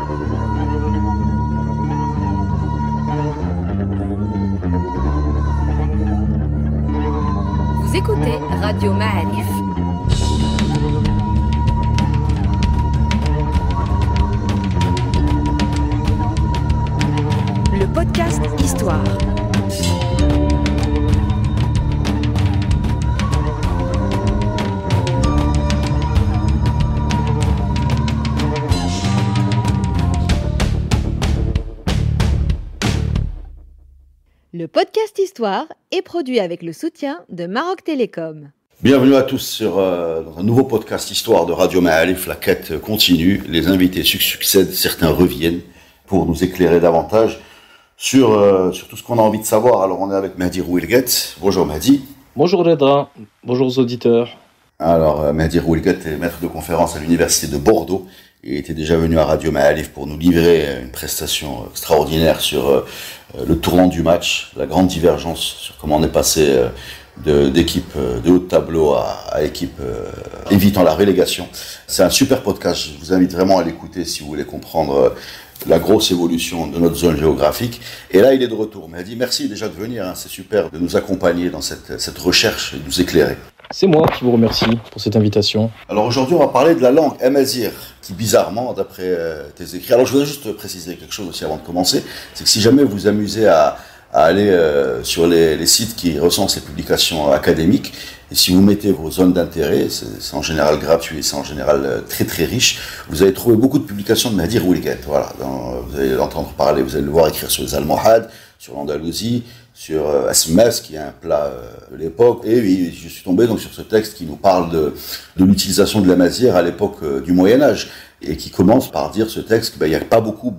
Vous écoutez Radio Ma'arif. Le podcast Histoire. Le podcast Histoire est produit avec le soutien de Maroc Télécom. Bienvenue à tous sur dans un nouveau podcast Histoire de Radio Ma'arif. La quête continue, les invités succèdent, certains reviennent pour nous éclairer davantage sur tout ce qu'on a envie de savoir. Alors on est avec Mehdi Rouilguet. Bonjour Mehdi. Bonjour Reda, bonjour aux auditeurs. Alors Mehdi Rouilguet est maître de conférence à l'université de Bordeaux. Il était déjà venu à Radio Ma'arif pour nous livrer une prestation extraordinaire sur le tournant du match, la grande divergence sur comment on est passé d'équipe de haut de tableau à équipe évitant la relégation. C'est un super podcast, je vous invite vraiment à l'écouter si vous voulez comprendre la grosse évolution de notre zone géographique. Et là, il est de retour. Mehdi, merci déjà de venir, hein. C'est super de nous accompagner dans cette recherche et de nous éclairer. C'est moi qui vous remercie pour cette invitation. Alors aujourd'hui, on va parler de la langue amazigh, qui bizarrement, d'après tes écrits... Alors je voudrais juste préciser quelque chose aussi avant de commencer, c'est que si jamais vous vous amusez à aller sur les sites qui recensent les publications académiques, et si vous mettez vos zones d'intérêt, c'est en général gratuit, c'est en général très très riche, vous allez trouver beaucoup de publications de Mehdi Rouilguet. Voilà, vous allez l'entendre parler, vous allez le voir écrire sur les Almohades, sur l'Andalousie, sur Asmas, qui est un plat de l'époque. Et oui, je suis tombé donc sur ce texte qui nous parle de l'utilisation de l'amazigh à l'époque du Moyen-Âge, et qui commence par dire ce texte qu'il n'y a pas beaucoup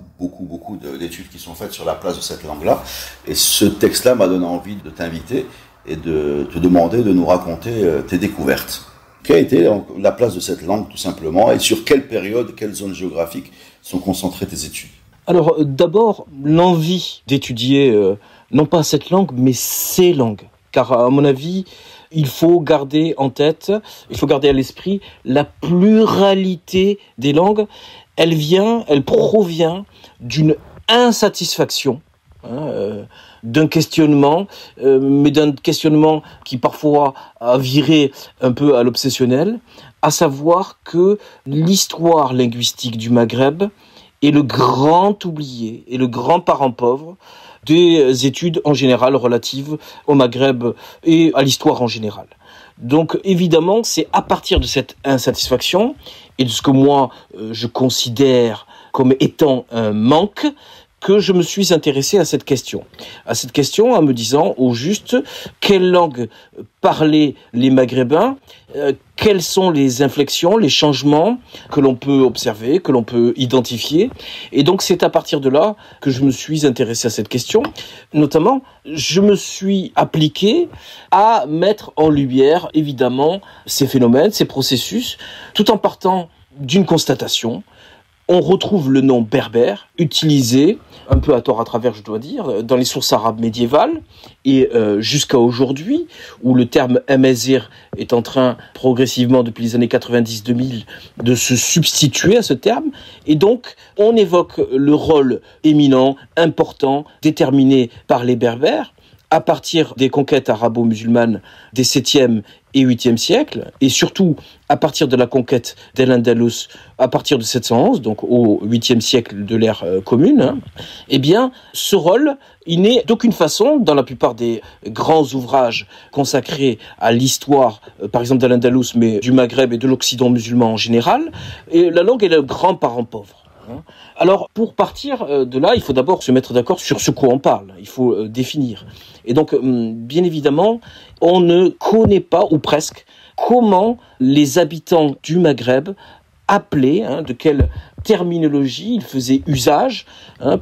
d'études qui sont faites sur la place de cette langue-là. Et ce texte-là m'a donné envie de t'inviter et de te demander de nous raconter tes découvertes. Quelle a été la place de cette langue, tout simplement, et sur quelle période, quelles zones géographiques sont concentrées tes études? Alors d'abord, l'envie d'étudier non pas cette langue, mais ces langues. Car à mon avis, il faut garder en tête, il faut garder à l'esprit la pluralité des langues. Elle provient d'une insatisfaction, d'un questionnement, mais d'un questionnement qui parfois a viré un peu à l'obsessionnel, à savoir que l'histoire linguistique du Maghreb est le grand oublié et le grand parent pauvre des études en général relatives au Maghreb et à l'histoire en général. Donc évidemment, c'est à partir de cette insatisfaction et de ce que moi je considère comme étant un manque que je me suis intéressé à cette question. En me disant au juste quelle langue parlaient les Maghrébins, quelles sont les inflexions, les changements que l'on peut observer, que l'on peut identifier. Et donc c'est à partir de là que je me suis intéressé à cette question. Notamment, je me suis appliqué à mettre en lumière évidemment ces phénomènes, ces processus, tout en partant d'une constatation. On retrouve le nom berbère utilisé, un peu à tort à travers, je dois dire, dans les sources arabes médiévales et jusqu'à aujourd'hui, où le terme amazigh est en train, progressivement, depuis les années 90-2000, de se substituer à ce terme. Et donc, on évoque le rôle éminent, important, déterminé par les berbères, à partir des conquêtes arabo-musulmanes des 7e et 8e siècles, et surtout à partir de la conquête d'Al-Andalus à partir de 711, donc au 8e siècle de l'ère commune, eh bien, ce rôle, il n'est d'aucune façon, dans la plupart des grands ouvrages consacrés à l'histoire, par exemple d'Al-Andalus, mais du Maghreb et de l'Occident musulman en général, et la langue est le grand parent pauvre. Alors, pour partir de là, il faut d'abord se mettre d'accord sur ce qu'on parle. Il faut définir. Et donc, bien évidemment, on ne connaît pas, ou presque, comment les habitants du Maghreb appelaient, de quelle terminologie ils faisaient usage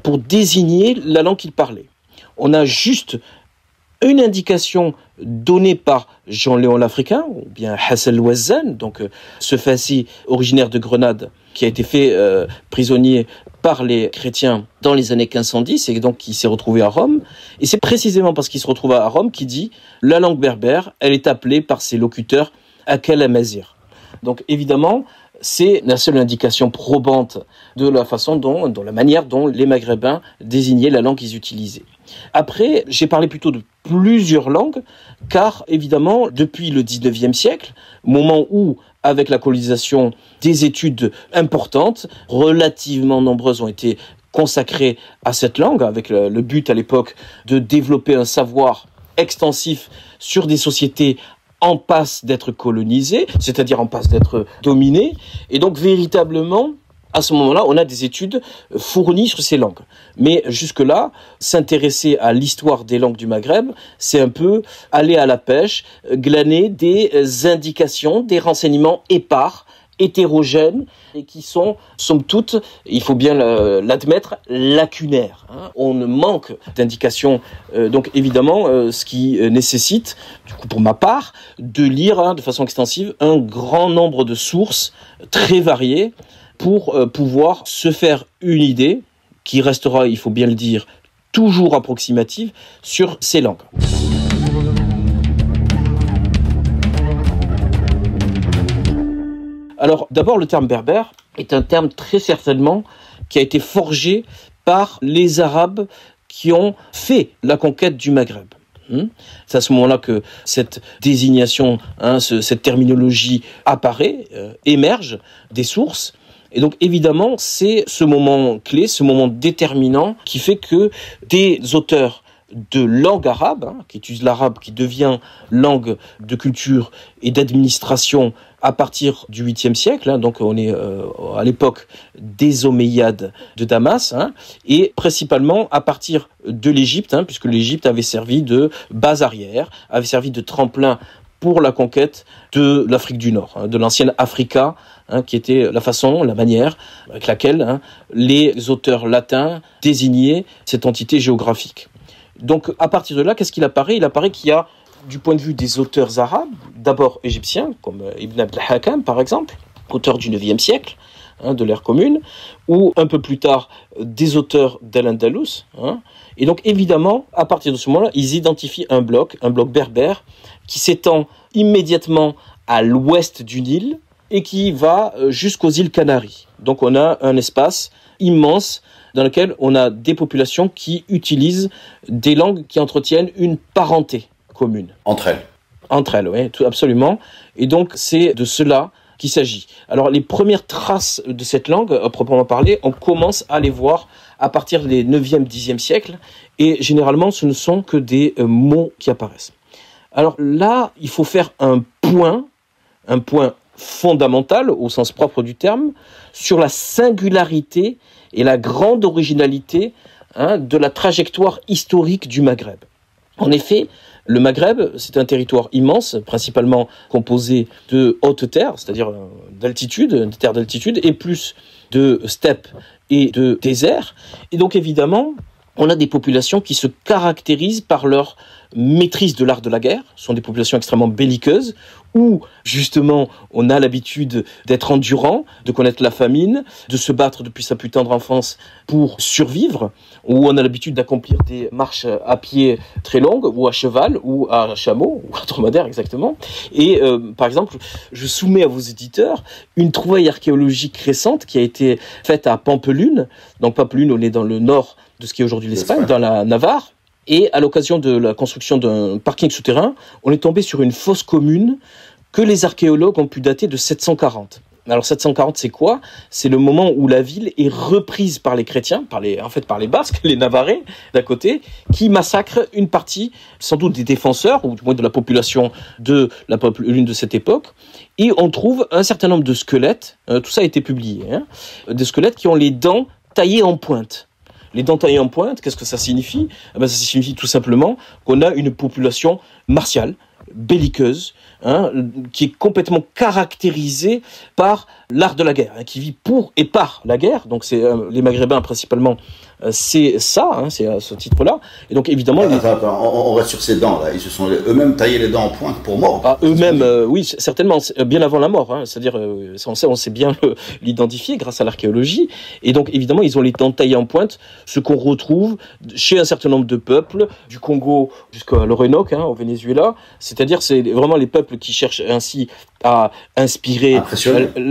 pour désigner la langue qu'ils parlaient. On a juste une indication donnée par Jean-Léon l'Africain, ou bien Hassan el-Wazzan, donc ce Fassi originaire de Grenade, qui a été fait prisonnier par les chrétiens dans les années 1510 et donc qui s'est retrouvé à Rome. Et c'est précisément parce qu'il se retrouve à Rome qu'il dit la langue berbère, elle est appelée par ses locuteurs Akal Amazigh. Donc évidemment, c'est la seule indication probante de la façon de la manière dont les Maghrébins désignaient la langue qu'ils utilisaient. Après, j'ai parlé plutôt de plusieurs langues, car évidemment, depuis le 19e siècle, moment où, avec la colonisation, des études importantes, relativement nombreuses, ont été consacrées à cette langue, avec le but à l'époque de développer un savoir extensif sur des sociétés en passe d'être colonisées, c'est-à-dire en passe d'être dominées. Et donc, véritablement, à ce moment-là, on a des études fournies sur ces langues. Mais jusque-là, s'intéresser à l'histoire des langues du Maghreb, c'est un peu aller à la pêche, glaner des indications, des renseignements épars, hétérogènes, et qui sont, somme toute, il faut bien l'admettre, lacunaires. On manque d'indications, donc évidemment, ce qui nécessite, du coup pour ma part, de lire de façon extensive un grand nombre de sources très variées pour pouvoir se faire une idée, qui restera, il faut bien le dire, toujours approximative, sur ces langues. Alors, d'abord, le terme berbère est un terme très certainement qui a été forgé par les Arabes qui ont fait la conquête du Maghreb. C'est à ce moment-là que cette désignation, cette terminologie apparaît, émerge des sources. Et donc, évidemment, c'est ce moment clé, ce moment déterminant qui fait que des auteurs de langue arabe, qui utilisent l'arabe, qui devient langue de culture et d'administration à partir du 8e siècle, donc on est à l'époque des Omeyyades de Damas, et principalement à partir de l'Égypte, puisque l'Égypte avait servi de base arrière, avait servi de tremplin pour la conquête de l'Afrique du Nord, de l'ancienne Africa, qui était la façon, la manière avec laquelle les auteurs latins désignaient cette entité géographique. Donc, à partir de là, qu'est-ce qu'il apparaît ? Il apparaît qu'il y a, du point de vue des auteurs arabes, d'abord égyptiens, comme Ibn Abd al-Hakam, par exemple, auteur du 9e siècle, de l'ère commune, ou un peu plus tard, des auteurs d'Al-Andalus. Et donc, évidemment, à partir de ce moment-là, ils identifient un bloc berbère, qui s'étend immédiatement à l'ouest du Nil, et qui va jusqu'aux îles Canaries. Donc, on a un espace immense dans lequel on a des populations qui utilisent des langues qui entretiennent une parenté commune. Entre elles. Entre elles, oui, absolument. Et donc, c'est de cela qu'il s'agit. Alors, les premières traces de cette langue, à proprement parler, on commence à les voir à partir des 9e, 10e siècles, et généralement, ce ne sont que des mots qui apparaissent. Alors là, il faut faire un point fondamental, au sens propre du terme, sur la singularité et la grande originalité de la trajectoire historique du Maghreb. En effet, le Maghreb, c'est un territoire immense, principalement composé de hautes terres, c'est-à-dire d'altitude, des terres d'altitude, et plus de steppes et de déserts. Et donc évidemment, on a des populations qui se caractérisent par leur maîtrise de l'art de la guerre. Ce sont des populations extrêmement belliqueuses, où justement on a l'habitude d'être endurant, de connaître la famine, de se battre depuis sa plus tendre enfance pour survivre, où on a l'habitude d'accomplir des marches à pied très longues, ou à cheval, ou à chameau, ou à dromadaire exactement. Et par exemple, je soumets à vos éditeurs une trouvaille archéologique récente qui a été faite à Pampelune. Donc Pampelune, on est dans le nord de ce qui est aujourd'hui l'Espagne, dans la Navarre. Et à l'occasion de la construction d'un parking souterrain, on est tombé sur une fosse commune que les archéologues ont pu dater de 740. Alors 740, c'est quoi ? C'est le moment où la ville est reprise par les chrétiens, par les Basques, les Navarrais d'un côté, qui massacrent une partie, sans doute des défenseurs, ou du moins de la population de la Pampelune de cette époque. Et on trouve un certain nombre de squelettes, tout ça a été publié, des squelettes qui ont les dents taillées en pointe. Les dents taillées en pointe, qu'est-ce que ça signifie ? Ça signifie tout simplement qu'on a une population martiale, belliqueuse, qui est complètement caractérisée par l'art de la guerre, qui vit pour et par la guerre. Donc c'est les Maghrébins principalement, c'est ça, c'est à ce titre-là. Et donc évidemment, on reste sur ces dents là. Ils se sont eux-mêmes taillés les dents en pointe pour mort. Eux-mêmes, oui, certainement, bien avant la mort. C'est-à-dire, on sait bien l'identifier grâce à l'archéologie. Et donc évidemment, ils ont les dents taillées en pointe, ce qu'on retrouve chez un certain nombre de peuples, du Congo jusqu'à l'Orénoque, au Venezuela. C'est-à-dire, c'est vraiment les peuples qui cherchent ainsi a inspiré,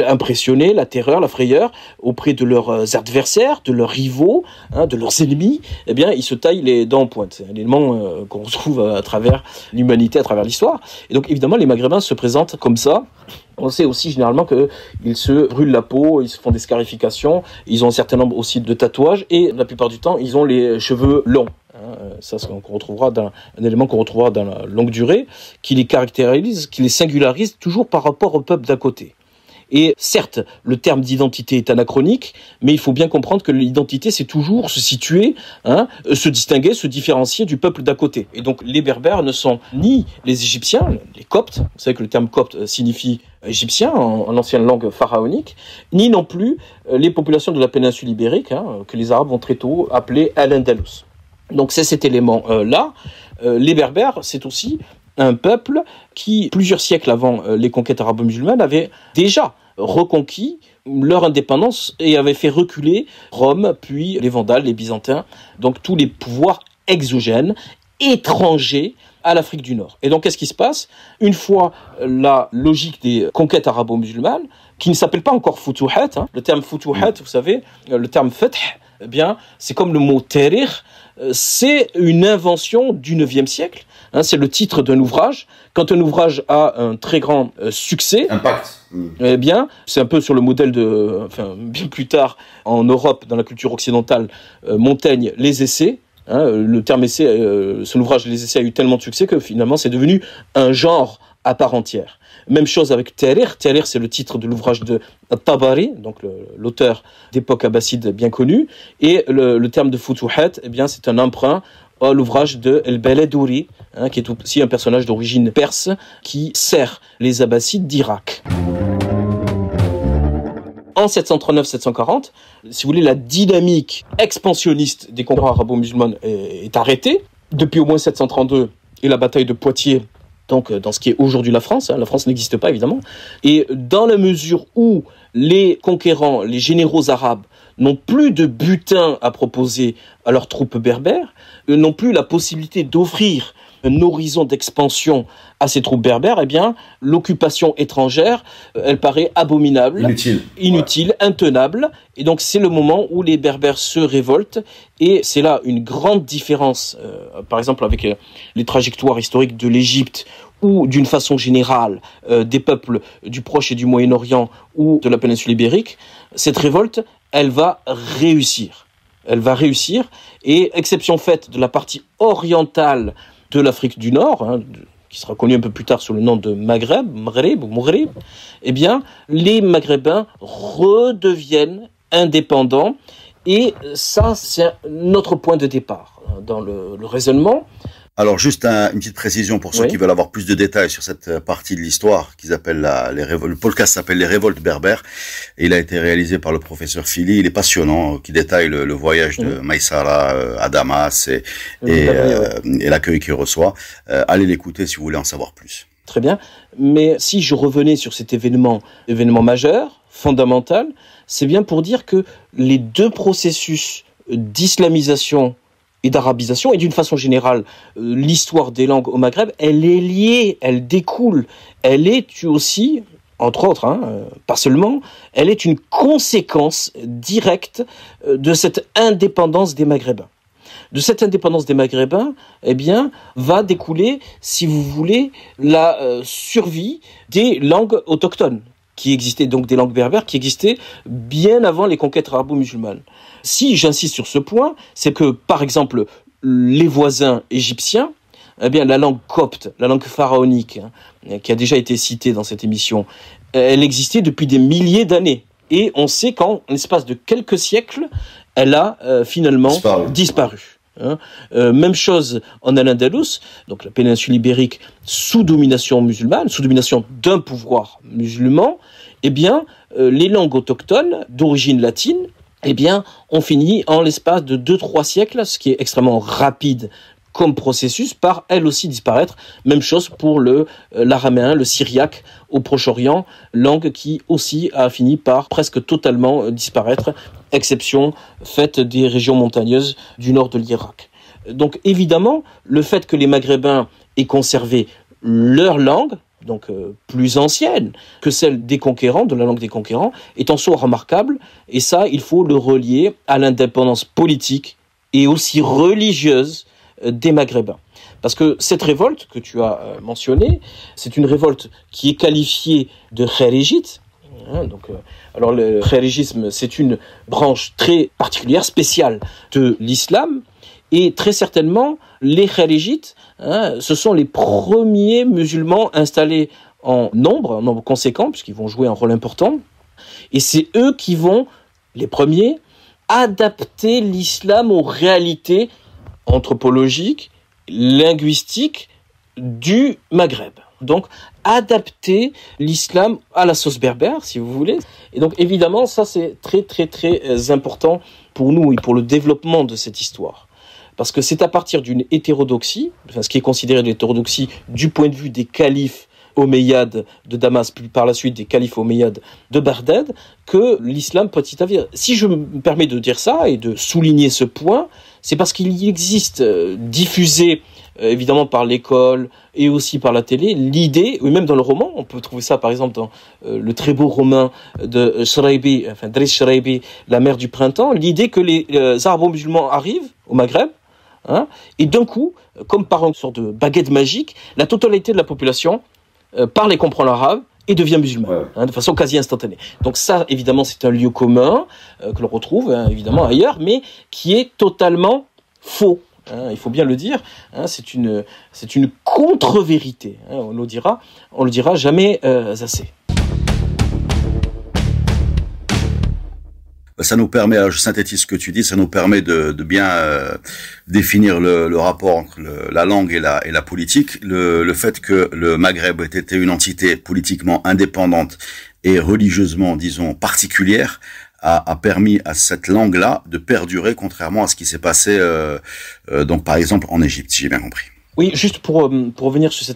impressionné la terreur, la frayeur auprès de leurs adversaires, de leurs rivaux, de leurs ennemis. Eh bien, ils se taillent les dents en pointe. C'est un élément qu'on retrouve à travers l'humanité, à travers l'histoire. Et donc, évidemment, les Maghrébins se présentent comme ça. On sait aussi généralement qu'ils se brûlent la peau, ils se font des scarifications, ils ont un certain nombre aussi de tatouages et la plupart du temps, ils ont les cheveux longs. Ça, c'est un élément qu'on retrouvera dans la longue durée, qui les caractérise, qui les singularise toujours par rapport au peuple d'à côté. Et certes, le terme d'identité est anachronique, mais il faut bien comprendre que l'identité, c'est toujours se situer, se distinguer, se différencier du peuple d'à côté. Et donc, les Berbères ne sont ni les Égyptiens, les Coptes, vous savez que le terme copte signifie égyptien en ancienne langue pharaonique, ni non plus les populations de la péninsule ibérique, que les Arabes vont très tôt appeler Al-Andalus. Donc c'est cet élément-là. Les Berbères, c'est aussi un peuple qui, plusieurs siècles avant les conquêtes arabo-musulmanes, avait déjà reconquis leur indépendance et avait fait reculer Rome, puis les Vandales, les Byzantins, donc tous les pouvoirs exogènes, étrangers à l'Afrique du Nord. Et donc qu'est-ce qui se passe ? Une fois la logique des conquêtes arabo-musulmanes, qui ne s'appelle pas encore futuhat, le terme futuhat, vous savez, le terme fath, eh bien, c'est comme le mot tariq, c'est une invention du 9e siècle. C'est le titre d'un ouvrage. Quand un ouvrage a un très grand succès, impact. Eh bien, c'est un peu sur le modèle bien plus tard en Europe, dans la culture occidentale, Montaigne, les essais. Le terme essai, son ouvrage Les Essais a eu tellement de succès que finalement c'est devenu un genre à part entière. Même chose avec Tariq. Tariq, c'est le titre de l'ouvrage de Tabari, donc l'auteur d'époque abbasside bien connu. Et le terme de Futuhat, eh bien, c'est un emprunt à l'ouvrage de El-Baladouri, qui est aussi un personnage d'origine perse qui sert les abbassides d'Irak. En 739-740, si vous voulez, la dynamique expansionniste des conquêtes arabo-musulmanes est arrêtée. Depuis au moins 732 et la bataille de Poitiers, donc dans ce qui est aujourd'hui la France. La France n'existe pas, évidemment. Et dans la mesure où les conquérants, les généraux arabes, n'ont plus de butin à proposer à leurs troupes berbères, n'ont plus la possibilité d'offrir un horizon d'expansion à ces troupes berbères, eh bien, l'occupation étrangère, elle paraît abominable, inutile, intenable. Et donc, c'est le moment où les Berbères se révoltent. Et c'est là une grande différence, par exemple, avec les trajectoires historiques de l'Égypte ou d'une façon générale des peuples du Proche et du Moyen-Orient ou de la péninsule ibérique. Cette révolte, elle va réussir. Elle va réussir. Et exception faite de la partie orientale de l'Afrique du Nord, qui sera connue un peu plus tard sous le nom de Maghreb, eh bien, les Maghrébins redeviennent indépendants. Et ça, c'est notre point de départ dans le raisonnement. Alors, juste une petite précision pour ceux qui veulent avoir plus de détails sur cette partie de l'histoire qu'ils appellent le podcast s'appelle Les Révoltes berbères. Et il a été réalisé par le professeur Fili. Il est passionnant, qui détaille le voyage de Maïsara à Damas et l'accueil qu'il reçoit. Allez l'écouter si vous voulez en savoir plus. Très bien. Mais si je revenais sur cet événement majeur, fondamental, c'est bien pour dire que les deux processus d'islamisation et d'arabisation, et d'une façon générale, l'histoire des langues au Maghreb, elle est liée, elle découle, elle est aussi, entre autres, pas seulement, elle est une conséquence directe de cette indépendance des Maghrébins. De cette indépendance des Maghrébins, eh bien, va découler, si vous voulez, la survie des langues autochtones, qui existaient, donc des langues berbères, qui existaient bien avant les conquêtes arabo-musulmanes. Si j'insiste sur ce point, c'est que, par exemple, les voisins égyptiens, eh bien, la langue copte, la langue pharaonique, qui a déjà été citée dans cette émission, elle existait depuis des milliers d'années. Et on sait qu'en l'espace de quelques siècles, elle a finalement disparu. Même chose en Al-Andalus, donc la péninsule ibérique sous domination musulmane, sous domination d'un pouvoir musulman, eh bien, les langues autochtones d'origine latine, eh bien, ont fini en l'espace de 2-3 siècles, ce qui est extrêmement rapide comme processus, par elles aussi disparaître. Même chose pour l'araméen, le syriaque au Proche-Orient, langue qui aussi a fini par presque totalement disparaître, exception faite des régions montagneuses du nord de l'Irak. Donc évidemment, le fait que les Maghrébins aient conservé leur langue, donc plus ancienne que celle des conquérants, de la langue des conquérants, est en soi remarquable, et ça, il faut le relier à l'indépendance politique et aussi religieuse des Maghrébins. Parce que cette révolte que tu as mentionnée, c'est une révolte qui est qualifiée de kharijite. Alors le kharigisme, c'est une branche très particulière, spéciale de l'islam, et très certainement, les kharijites, ce sont les premiers musulmans installés en nombre conséquent, puisqu'ils vont jouer un rôle important, et c'est eux qui vont, les premiers, adapter l'islam aux réalités anthropologiques, linguistiques du Maghreb. Donc, adapter l'islam à la sauce berbère, si vous voulez. Et donc, évidemment, ça, c'est très, très, très important pour nous et pour le développement de cette histoire. Parce que c'est à partir d'une hétérodoxie, enfin, ce qui est considéré de l'hétérodoxie du point de vue des califes omeyyades de Damas, puis par la suite des califes omeyyades de Bagdad, que l'islam petit à petit. Si je me permets de dire ça et de souligner ce point, c'est parce qu'il y existe diffusé évidemment par l'école et aussi par la télé, l'idée, ou même dans le roman, on peut trouver ça par exemple dans le très beau roman de Shraibi, enfin Driss Shraibi, La mer du printemps, l'idée que les arabo-musulmans arrivent au Maghreb, et d'un coup, comme par une sorte de baguette magique, la totalité de la population parle et comprend l'arabe et devient musulman, de façon quasi instantanée. Donc ça, évidemment, c'est un lieu commun que l'on retrouve évidemment ailleurs, mais qui est totalement faux. Il faut bien le dire, c'est une contre-vérité. On le dira jamais assez. Ça nous permet, je synthétise ce que tu dis, ça nous permet de bien définir le rapport entre la langue et la politique. Le fait que le Maghreb ait été une entité politiquement indépendante et religieusement, disons, particulière, a permis à cette langue-là de perdurer, contrairement à ce qui s'est passé, donc par exemple en Égypte, si j'ai bien compris. Oui, juste pour revenir sur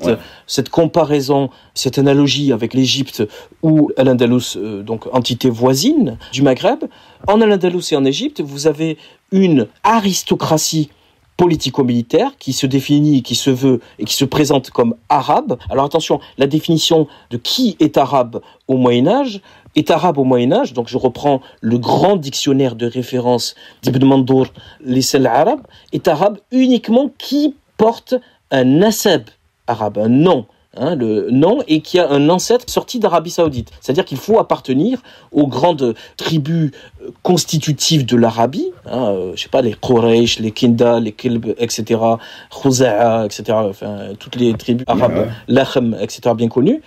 cette comparaison, cette analogie avec l'Égypte ou Al-Andalus, donc entité voisine du Maghreb. En Al-Andalus et en Égypte, vous avez une aristocratie politico-militaire qui se définit, qui se veut et qui se présente comme arabe. Alors attention, la définition de qui est arabe au Moyen-Âge est arabe au Moyen-Âge, donc je reprends le grand dictionnaire de référence d'Ibn Mandour, l'Islam arabe, est arabe uniquement qui porte un nasab arabe, un nom, le nom, et qui a un ancêtre sorti d'Arabie Saoudite. C'est-à-dire qu'il faut appartenir aux grandes tribus constitutives de l'Arabie, je sais pas, les Quraysh, les Kinda, les Kilb, etc., Khuza'a, etc., enfin, toutes les tribus arabes, Lakhm, etc., bien connues,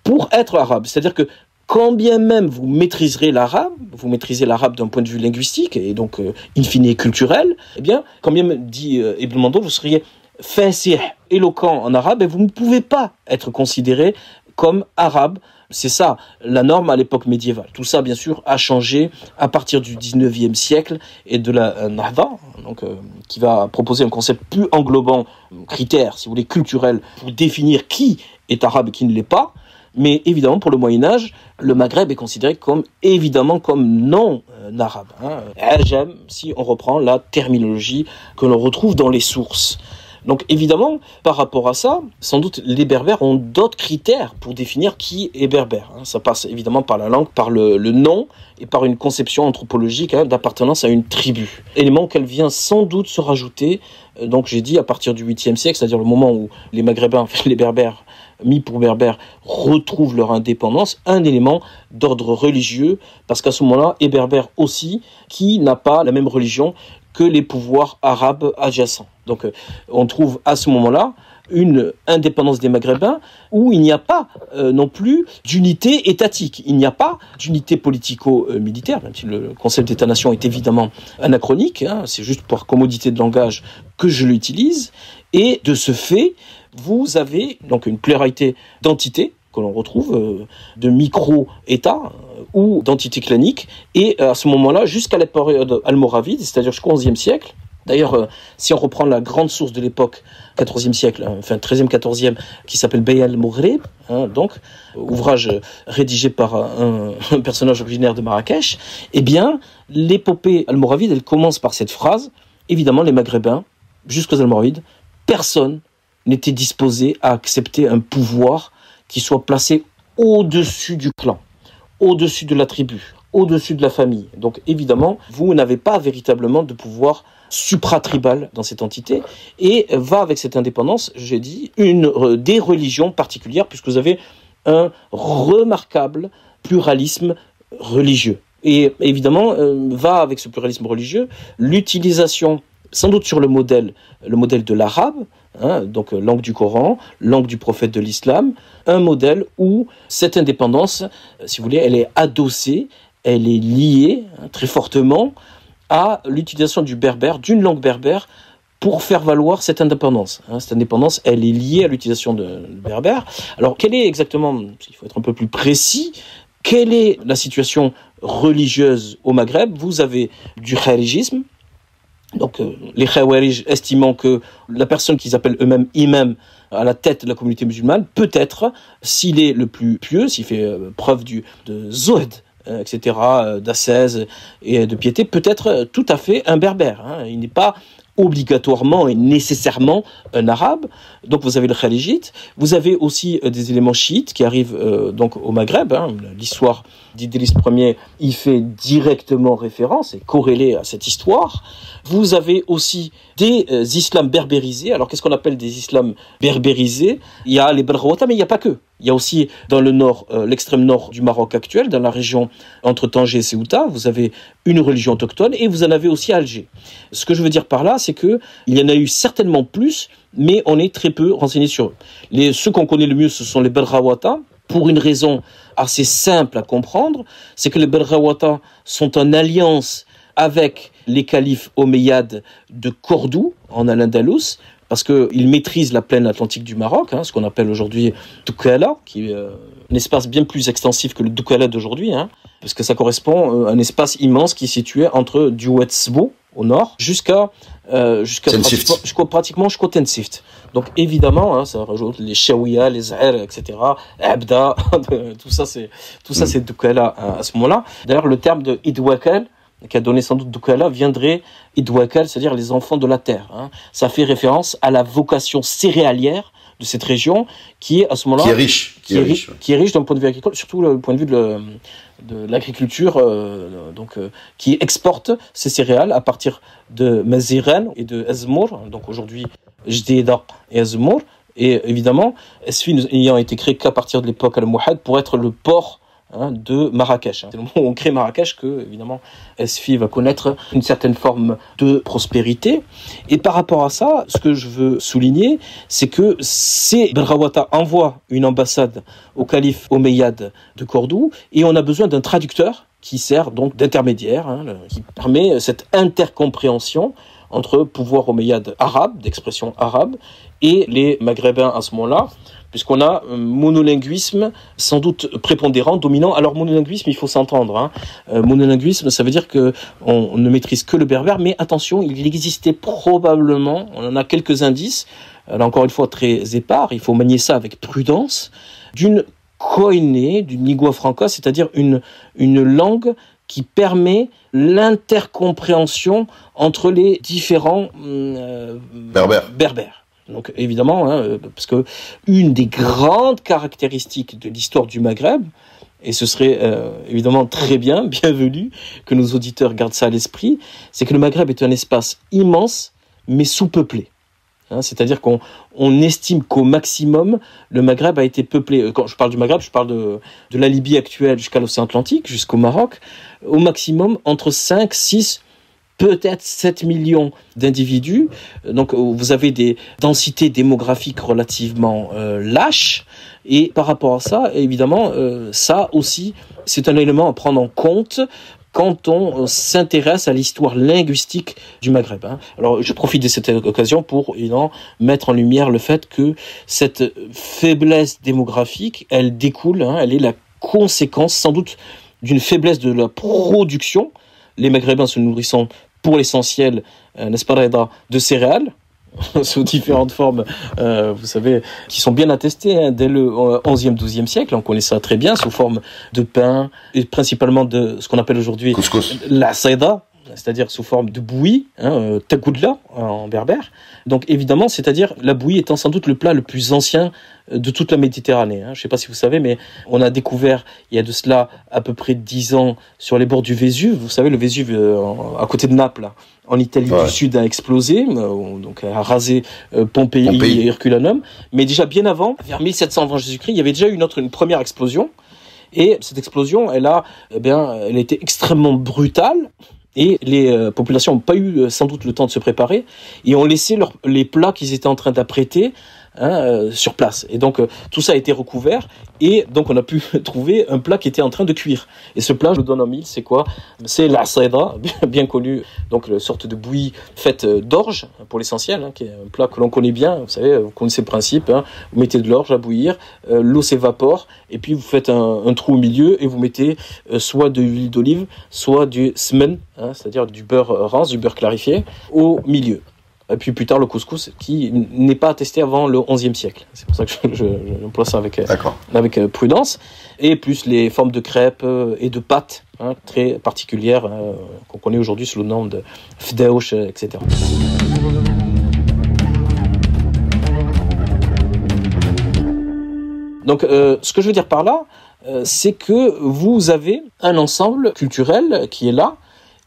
pour être arabe. C'est-à-dire que quand bien même vous maîtrisez l'arabe d'un point de vue linguistique et donc in fine culturel, eh bien, quand bien même dit Ibn Mandour, vous seriez fasih, éloquent en arabe, et vous ne pouvez pas être considéré comme arabe. C'est ça, la norme à l'époque médiévale. Tout ça, bien sûr, a changé à partir du 19e siècle et de la Nahda, donc, qui va proposer un concept plus englobant, critère, si vous voulez, culturel, pour définir qui est arabe et qui ne l'est pas. Mais évidemment, pour le Moyen-Âge, le Maghreb est considéré comme non arabe. Ajam, si on reprend la terminologie que l'on retrouve dans les sources. Donc évidemment, par rapport à ça, sans doute les Berbères ont d'autres critères pour définir qui est berbère. Ça passe évidemment par la langue, par le nom et par une conception anthropologique d'appartenance à une tribu. Élément auquel vient sans doute se rajouter, donc j'ai dit à partir du 8e siècle, c'est-à-dire le moment où les Maghrébins, les Berbères, mis pour berbères, retrouvent leur indépendance, un élément d'ordre religieux, parce qu'à ce moment-là, est berbère aussi, qui n'a pas la même religion que les pouvoirs arabes adjacents. Donc on trouve à ce moment-là une indépendance des Maghrébins où il n'y a pas non plus d'unité étatique, il n'y a pas d'unité politico-militaire, même si le concept d'État-nation est évidemment anachronique, c'est juste par commodité de langage que je l'utilise, et de ce fait, vous avez donc une pluralité d'entités que l'on retrouve, de micro-États ou d'entités claniques, et à ce moment-là, jusqu'à la période almoravide, c'est-à-dire jusqu'au XIe siècle. D'ailleurs, si on reprend la grande source de l'époque, 14e siècle, enfin 13e, 14e, qui s'appelle Bey al-Moughrib, donc ouvrage rédigé par un personnage originaire de Marrakech, eh bien, l'épopée almoravide, elle commence par cette phrase, évidemment, les Maghrébins, jusqu'aux Almoravides, personne n'était disposé à accepter un pouvoir qui soit placé au-dessus du clan, au-dessus de la tribu, au-dessus de la famille. Donc évidemment, vous n'avez pas véritablement de pouvoir supratribal dans cette entité, et va avec cette indépendance, j'ai dit, des religions particulières, puisque vous avez un remarquable pluralisme religieux. Et évidemment, va avec ce pluralisme religieux l'utilisation, sans doute sur le modèle de l'arabe, donc langue du Coran, langue du prophète de l'islam, un modèle où cette indépendance, si vous voulez, elle est adossée, elle est liée très fortement à l'utilisation du berbère, d'une langue berbère, pour faire valoir cette indépendance. Cette indépendance, elle est liée à l'utilisation de berbère. Alors, quelle est exactement, il faut être un peu plus précis, quelle est la situation religieuse au Maghreb? Vous avez du khawarijisme, donc les khawarij estimant que la personne qu'ils appellent eux-mêmes imam à la tête de la communauté musulmane, peut-être, s'il est le plus pieux, s'il fait preuve de zuhd, etc., d'ascèse et de piété, peut être tout à fait un berbère. Il n'est pas obligatoirement et nécessairement un arabe. Donc vous avez le khalijite, vous avez aussi des éléments chiites qui arrivent donc au Maghreb. L'histoire d'Idriss Ier y fait directement référence, et corrélée à cette histoire. Vous avez aussi des islams berbérisés. Alors qu'est-ce qu'on appelle des islams berbérisés? Il y a les Belghawata, mais il n'y a pas que. Il y a aussi dans le nord, l'extrême nord du Maroc actuel, dans la région entre Tanger et Ceuta, vous avez une religion autochtone, et vous en avez aussi à Alger. Ce que je veux dire par là, c'est que il y en a eu certainement plus, mais on est très peu renseigné sur eux. Ceux qu'on connaît le mieux, ce sont les Belghawata, pour une raison assez simple à comprendre, c'est que les Belghawata sont en alliance avec les califes omeyyades de Cordoue, en Al-Andalus, parce qu'ils maîtrisent la plaine atlantique du Maroc, ce qu'on appelle aujourd'hui Doukkala, qui est un espace bien plus extensif que le Doukkala d'aujourd'hui, parce que ça correspond à un espace immense qui est situé entre du Ouetzbo, au nord, jusqu'à pratiquement jusqu'au Tensift. Donc évidemment, ça rajoute les Shawiya, les Zahir, etc., Abda, tout ça c'est Doukkala à ce moment-là. D'ailleurs, le terme de Idwakal, qui a donné sans doute Doukkala, viendrait Idwakal, c'est-à-dire les enfants de la terre. Ça fait référence à la vocation céréalière de cette région, qui est à ce moment-là qui est riche d'un point de vue agricole, surtout le point de vue de l'agriculture, qui exporte ces céréales à partir de Maziren et de Ezmour, donc aujourd'hui Jdida et Ezmour, et évidemment Esfi ayant été créé qu'à partir de l'époque al-Mouhad pour être le port de Marrakech. C'est le moment où on crée Marrakech que, évidemment, Esfi va connaître une certaine forme de prospérité. Et par rapport à ça, ce que je veux souligner, c'est que ces Belghawata envoient une ambassade au calife omeyyade de Cordoue, et on a besoin d'un traducteur qui sert donc d'intermédiaire, qui permet cette intercompréhension entre pouvoir omeyyade arabe, d'expression arabe, et les Maghrébins à ce moment-là, puisqu'on a un monolinguisme sans doute prépondérant, dominant. Alors monolinguisme, il faut s'entendre. Monolinguisme, ça veut dire que on ne maîtrise que le berbère, mais attention, il existait probablement, on en a quelques indices, là encore une fois très épars, il faut manier ça avec prudence, d'une koiné, d'une lingua franca, c'est-à-dire une langue qui permet l'intercompréhension entre les différents berbères. Donc évidemment, parce que une des grandes caractéristiques de l'histoire du Maghreb, et ce serait évidemment très bienvenu que nos auditeurs gardent ça à l'esprit, c'est que le Maghreb est un espace immense, mais sous-peuplé. C'est-à-dire qu'on estime qu'au maximum, le Maghreb a été peuplé. Quand je parle du Maghreb, je parle de la Libye actuelle jusqu'à l'océan Atlantique, jusqu'au Maroc, au maximum entre 5, 6, peut-être 7 millions d'individus. Donc vous avez des densités démographiques relativement lâches. Et par rapport à ça, évidemment, ça aussi, c'est un élément à prendre en compte quand on s'intéresse à l'histoire linguistique du Maghreb. Alors, je profite de cette occasion pour évidemment mettre en lumière le fait que cette faiblesse démographique, elle découle, elle est la conséquence sans doute d'une faiblesse de la production. Les Maghrébins se nourrissant pour l'essentiel, n'est-ce pas, Reda, de céréales, sous différentes formes, vous savez, qui sont bien attestées dès le 11e, 12e siècle. On connaît ça très bien, sous forme de pain, et principalement de ce qu'on appelle aujourd'hui couscous. La saïda, c'est-à-dire sous forme de bouillie, tagoudla en berbère. Donc évidemment, c'est-à-dire la bouillie étant sans doute le plat le plus ancien de toute la Méditerranée. Je ne sais pas si vous savez, mais on a découvert il y a de cela à peu près 10 ans sur les bords du Vésuve. Vous savez, le Vésuve à côté de Naples, là, en Italie du Sud, a explosé, donc a rasé Pompéi et Herculanum. Mais déjà bien avant, vers 1700 avant Jésus-Christ, il y avait déjà une première explosion. Et cette explosion, elle a été extrêmement brutale. Et les populations n'ont pas eu sans doute le temps de se préparer et ont laissé les plats qu'ils étaient en train d'apprêter sur place. Et donc tout ça a été recouvert et donc on a pu trouver un plat qui était en train de cuire. Et ce plat, je le donne en mille, c'est quoi? C'est l'assaïda, bien connu, donc une sorte de bouillie faite d'orge pour l'essentiel, qui est un plat que l'on connaît bien. Vous savez, vous connaissez le principe. Vous mettez de l'orge à bouillir, l'eau s'évapore et puis vous faites un trou au milieu et vous mettez soit de l'huile d'olive, soit du semen, c'est-à-dire du beurre rance, du beurre clarifié, au milieu. Et puis plus tard le couscous qui n'est pas attesté avant le XIe siècle. C'est pour ça que j'emploie ça avec prudence. Et plus les formes de crêpes et de pâtes très particulières qu'on connaît aujourd'hui sous le nom de fdaouch, etc. Donc ce que je veux dire par là, c'est que vous avez un ensemble culturel qui est là.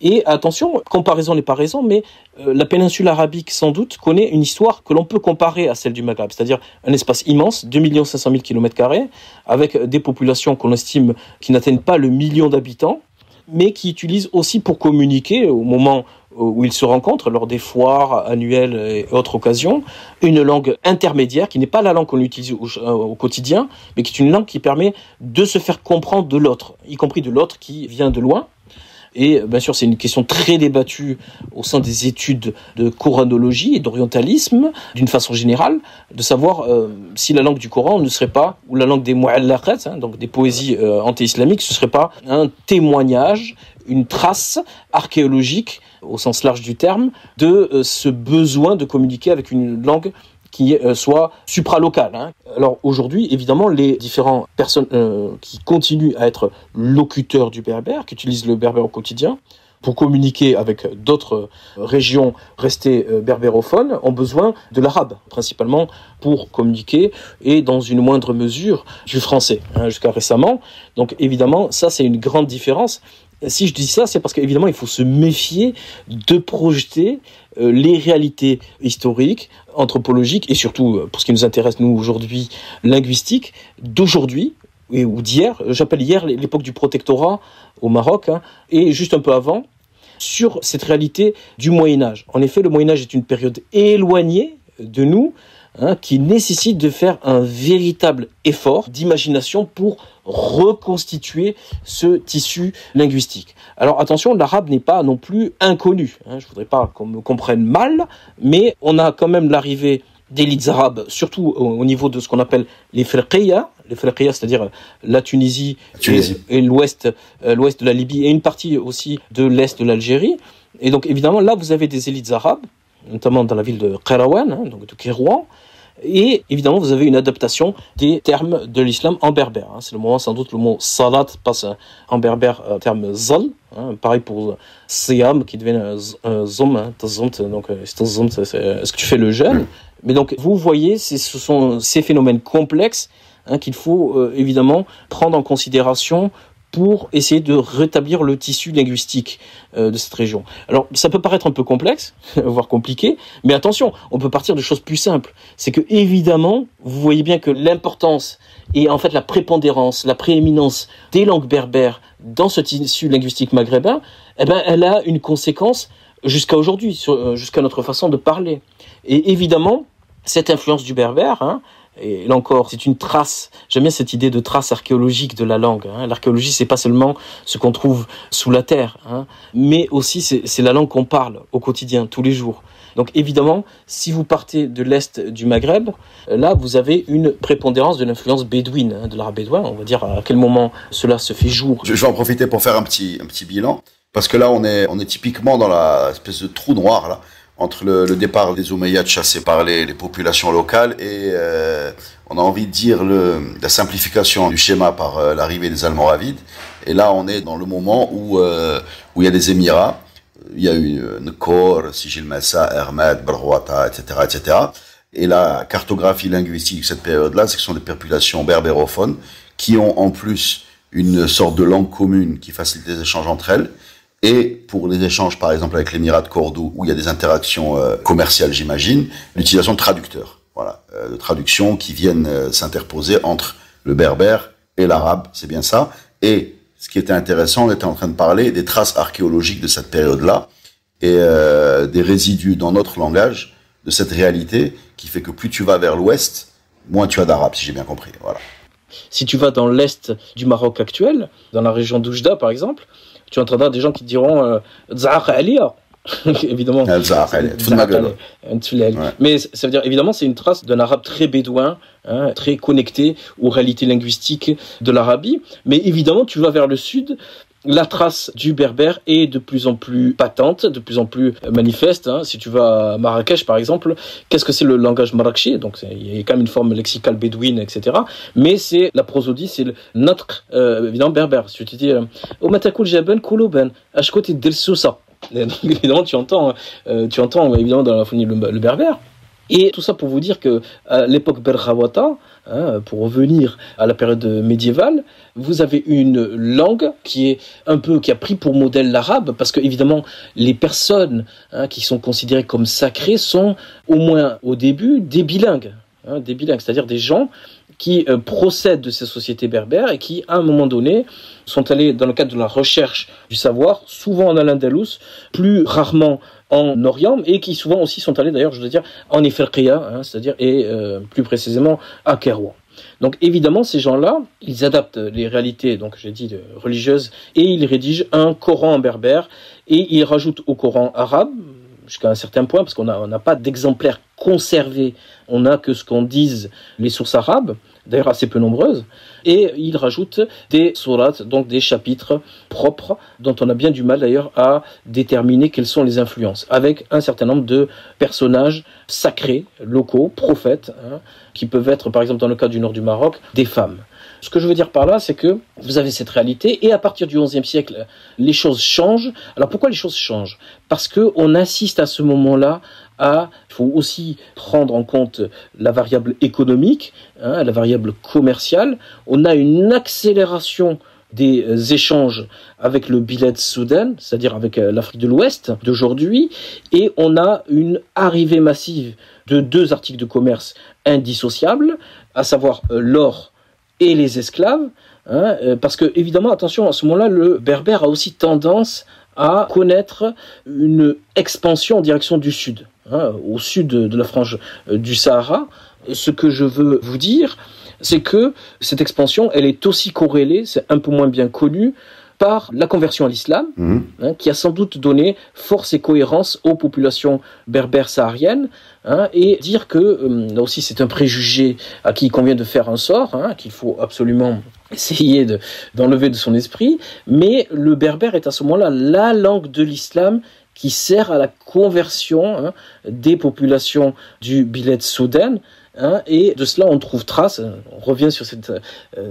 Et attention, comparaison n'est pas raison, mais la péninsule arabique, sans doute, connaît une histoire que l'on peut comparer à celle du Maghreb, c'est-à-dire un espace immense, 2 500 000 km², avec des populations qu'on estime qui n'atteignent pas le million d'habitants, mais qui utilisent aussi pour communiquer au moment où ils se rencontrent, lors des foires annuelles et autres occasions, une langue intermédiaire qui n'est pas la langue qu'on utilise au quotidien, mais qui est une langue qui permet de se faire comprendre de l'autre, y compris de l'autre qui vient de loin. Et bien sûr, c'est une question très débattue au sein des études de coranologie et d'orientalisme, d'une façon générale, de savoir si la langue du Coran ne serait pas, ou la langue des mu'allaqat, donc des poésies anti-islamiques, ce serait pas un témoignage, une trace archéologique, au sens large du terme, de ce besoin de communiquer avec une langue qui soit supralocale. Alors aujourd'hui, évidemment, les différentes personnes qui continuent à être locuteurs du berbère, qui utilisent le berbère au quotidien, pour communiquer avec d'autres régions restées berbérophones, ont besoin de l'arabe, principalement pour communiquer, et dans une moindre mesure du français, jusqu'à récemment. Donc évidemment, ça c'est une grande différence. Si je dis ça, c'est parce qu'évidemment, il faut se méfier de projeter les réalités historiques, anthropologiques et surtout, pour ce qui nous intéresse, nous, aujourd'hui, linguistiques, d'aujourd'hui ou d'hier. J'appelle hier l'époque du protectorat au Maroc, et juste un peu avant, sur cette réalité du Moyen-Âge. En effet, le Moyen-Âge est une période éloignée de nous, qui nécessite de faire un véritable effort d'imagination pour reconstituer ce tissu linguistique. Alors attention, l'arabe n'est pas non plus inconnu. Je ne voudrais pas qu'on me comprenne mal, mais on a quand même l'arrivée d'élites arabes, surtout au niveau de ce qu'on appelle les Fraqiyya, c'est-à-dire la Tunisie. Et l'ouest de la Libye, et une partie aussi de l'est de l'Algérie. Et donc évidemment, là vous avez des élites arabes, notamment dans la ville de Kairouan, donc de Kérouan, et évidemment vous avez une adaptation des termes de l'islam en berbère. C'est le moment, sans doute, le mot salat passe en berbère terme zal, pareil pour siyam qui devient zom, tazomt, donc c'est est-ce que tu fais le jeûne. Mais donc vous voyez, ce sont ces phénomènes complexes qu'il faut évidemment prendre en considération pour essayer de rétablir le tissu linguistique de cette région. Alors, ça peut paraître un peu complexe, voire compliqué, mais attention, on peut partir de choses plus simples. C'est que, évidemment, vous voyez bien que l'importance et en fait la prépondérance, la prééminence des langues berbères dans ce tissu linguistique maghrébin, elle a une conséquence jusqu'à aujourd'hui, jusqu'à notre façon de parler. Et évidemment, cette influence du berbère, et là encore, c'est une trace. J'aime bien cette idée de trace archéologique de la langue. L'archéologie, c'est pas seulement ce qu'on trouve sous la terre, mais aussi c'est la langue qu'on parle au quotidien, tous les jours. Donc évidemment, si vous partez de l'est du Maghreb, là vous avez une prépondérance de l'influence bédouine, de l'arabe bédouin. On va dire à quel moment cela se fait jour. Je vais en profiter pour faire un petit bilan, parce que là on est typiquement dans la espèce de trou noir là, entre le départ des Omeyyades chassés par les populations locales et on a envie de dire la simplification du schéma par l'arrivée des Almoravides. Et là, on est dans le moment où il y a des émirats il y a eu Nkor, Sijil Massa, Hermède, Barghouata, etc., etc. Et la cartographie linguistique de cette période-là, c'est que ce sont des populations berbérophones qui ont en plus une sorte de langue commune qui facilite les échanges entre elles. Et pour les échanges, par exemple, avec l'Émirat de Cordoue, où il y a des interactions commerciales, j'imagine, l'utilisation de traducteurs, voilà, de traductions qui viennent s'interposer entre le berbère et l'arabe, c'est bien ça. Et ce qui était intéressant, on était en train de parler des traces archéologiques de cette période-là et des résidus dans notre langage de cette réalité qui fait que plus tu vas vers l'ouest, moins tu as d'arabe, si j'ai bien compris. Voilà. Si tu vas dans l'est du Maroc actuel, dans la région d'Oujda par exemple, tu entendras des gens qui te diront Za'aq Aliya. Évidemment. Mais ça veut dire, évidemment, c'est une trace d'un arabe très bédouin, hein, très connecté aux réalités linguistiques de l'Arabie. Mais évidemment, tu vas vers le sud, la trace du berbère est de plus en plus patente, de plus en plus manifeste. Hein. Si tu vas à Marrakech, par exemple, qu'est-ce que c'est le langage marrakchi? Donc, il y a quand même une forme lexicale bédouine, etc. Mais c'est la prosodie, c'est le natq, évidemment, berbère. Si tu te dis, au matakul jaben koulouben, ashkoti delsousa. Évidemment, tu entends évidemment dans la phonie le berbère. Et tout ça pour vous dire que à l'époque Berghawata, hein, pour revenir à la période médiévale, vous avez une langue qui a pris pour modèle l'arabe, parce que évidemment les personnes qui sont considérées comme sacrées sont au moins au début des bilingues, c'est-à-dire des gens qui procèdent de ces sociétés berbères et qui, à un moment donné, sont allés dans le cadre de la recherche du savoir, souvent en Al-Andalus, plus rarement en Orient, et qui souvent aussi sont allés, d'ailleurs, je dois dire, en Ifriqiya, c'est-à-dire, et plus précisément à Kairouan. Donc évidemment, ces gens-là, ils adaptent les réalités, donc j'ai dit religieuses, et ils rédigent un Coran en berbère, et ils rajoutent au Coran arabe, jusqu'à un certain point, parce qu'on n'a pas d'exemplaires conservés, on n'a que ce qu'en disent les sources arabes, d'ailleurs assez peu nombreuses, et il rajoute des sourates, donc des chapitres propres, dont on a bien du mal d'ailleurs à déterminer quelles sont les influences, avec un certain nombre de personnages sacrés, locaux, prophètes, qui peuvent être, par exemple dans le cas du nord du Maroc, des femmes. Ce que je veux dire par là, c'est que vous avez cette réalité, et à partir du XIe siècle, les choses changent. Alors pourquoi les choses changent? Parce qu'on assiste à ce moment-là il faut aussi prendre en compte la variable économique, la variable commerciale. On a une accélération des échanges avec le Bilad Soudan, c'est-à-dire avec l'Afrique de l'Ouest d'aujourd'hui, et on a une arrivée massive de deux articles de commerce indissociables, à savoir l'or et les esclaves, parce que évidemment, attention, à ce moment-là, le berbère a aussi tendance à connaître une expansion en direction du sud, au sud de la frange du Sahara. Ce que je veux vous dire, c'est que cette expansion, elle est aussi corrélée, c'est un peu moins bien connu, par la conversion à l'islam, qui a sans doute donné force et cohérence aux populations berbères sahariennes, et dire que, là aussi c'est un préjugé à qui il convient de faire un sort, qu'il faut absolument essayer d'enlever de son esprit, mais le berbère est à ce moment-là la langue de l'islam qui sert à la conversion des populations du Bilad Soudan, et de cela on trouve trace, on revient sur cette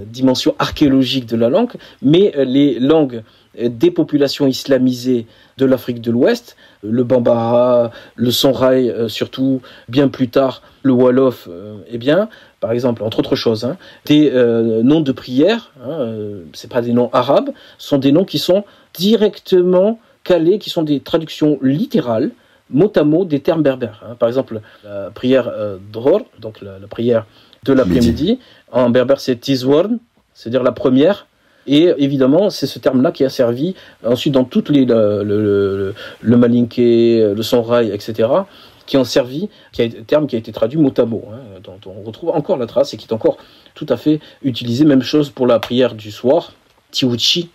dimension archéologique de la langue, mais les langues des populations islamisées de l'Afrique de l'Ouest, le Bambara, le Songhai surtout, bien plus tard le Wolof, par exemple, entre autres choses, des noms de prière, c'est pas des noms arabes, sont des noms qui sont directement calés, qui sont des traductions littérales, mot à mot, des termes berbères. Par exemple, la prière Dhor, donc la prière de l'après-midi, en berbère c'est Tizworn, c'est-à-dire la première, et évidemment c'est ce terme-là qui a servi ensuite dans toutes le Malinké, le Songhai, etc., qui ont servi, terme qui a été traduit mot à mot, dont on retrouve encore la trace et qui est encore tout à fait utilisé. Même chose pour la prière du soir, Tiouchi,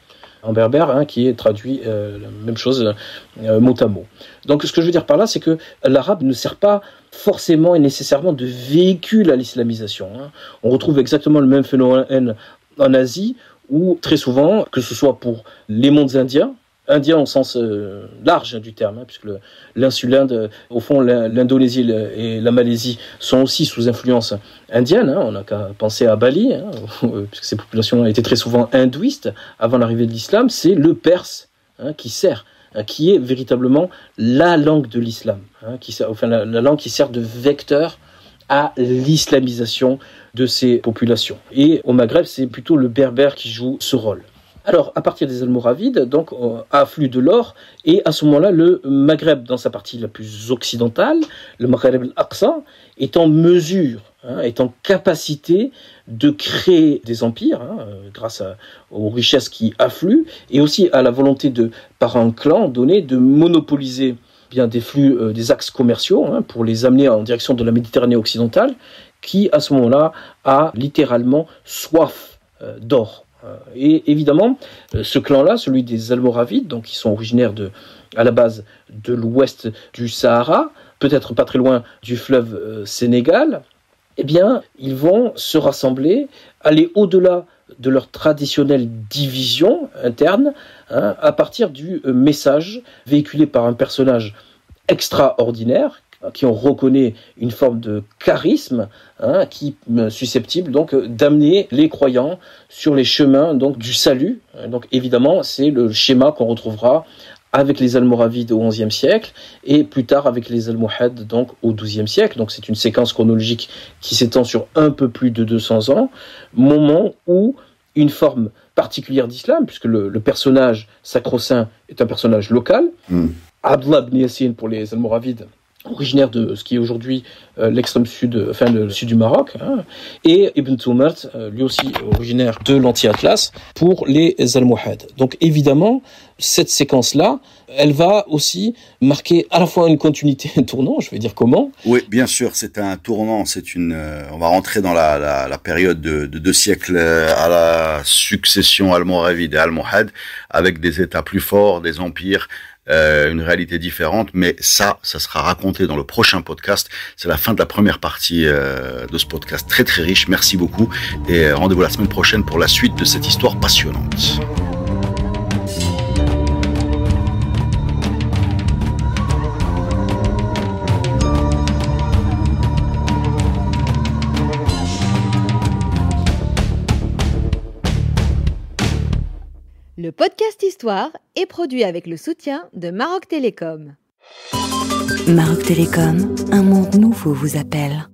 en berbère, qui est traduit la même chose mot à mot. Donc ce que je veux dire par là, c'est que l'arabe ne sert pas forcément et nécessairement de véhicule à l'islamisation. On retrouve exactement le même phénomène en Asie, où très souvent, que ce soit pour les mondes indiens au sens large du terme, puisque l'insule Inde, au fond l'Indonésie et la Malaisie sont aussi sous influence indienne, on n'a qu'à penser à Bali, puisque ces populations étaient très souvent hindouistes avant l'arrivée de l'islam, c'est le perse qui sert qui est véritablement la langue de l'islam, la langue qui sert de vecteur à l'islamisation de ces populations. Et au Maghreb, c'est plutôt le berbère qui joue ce rôle. Alors, à partir des Almoravides, donc, afflue de l'or, et à ce moment-là, le Maghreb, dans sa partie la plus occidentale, le Maghreb al-Aqsa, est en mesure, est en capacité de créer des empires, grâce aux richesses qui affluent, et aussi à la volonté par un clan donné, de monopoliser bien des flux, des axes commerciaux, pour les amener en direction de la Méditerranée occidentale, qui, à ce moment-là, a littéralement soif d'or. Et évidemment, ce clan-là, celui des Almoravides, donc qui sont originaires à la base de l'ouest du Sahara, peut-être pas très loin du fleuve Sénégal, eh bien, ils vont se rassembler, aller au-delà de leur traditionnelle division interne, à partir du message véhiculé par un personnage extraordinaire, qui on reconnaît une forme de charisme, qui est susceptible donc d'amener les croyants sur les chemins donc du salut. Donc évidemment, c'est le schéma qu'on retrouvera avec les Almoravides au XIe siècle et plus tard avec les Almohades donc au XIIe siècle. Donc c'est une séquence chronologique qui s'étend sur un peu plus de 200 ans, moment où une forme particulière d'islam, puisque le personnage sacro-saint est un personnage local, Abdullah ibn Yassin pour les Almoravides, originaire de ce qui est aujourd'hui l'extrême sud, le sud du Maroc, et Ibn Tumart, lui aussi originaire de l'Anti-Atlas, pour les Almohades. Donc évidemment, cette séquence-là, elle va aussi marquer à la fois une continuité, un tournant, je vais dire comment. Oui, bien sûr, c'est un tournant, on va rentrer dans la période de 2 siècles à la succession almoravide et almohade, avec des États plus forts, des empires, une réalité différente, mais ça sera raconté dans le prochain podcast. C'est la fin de la première partie de ce podcast très très riche. Merci beaucoup et rendez-vous la semaine prochaine pour la suite de cette histoire passionnante. Le podcast Histoire est produit avec le soutien de Maroc Télécom. Maroc Télécom, un monde nouveau vous appelle.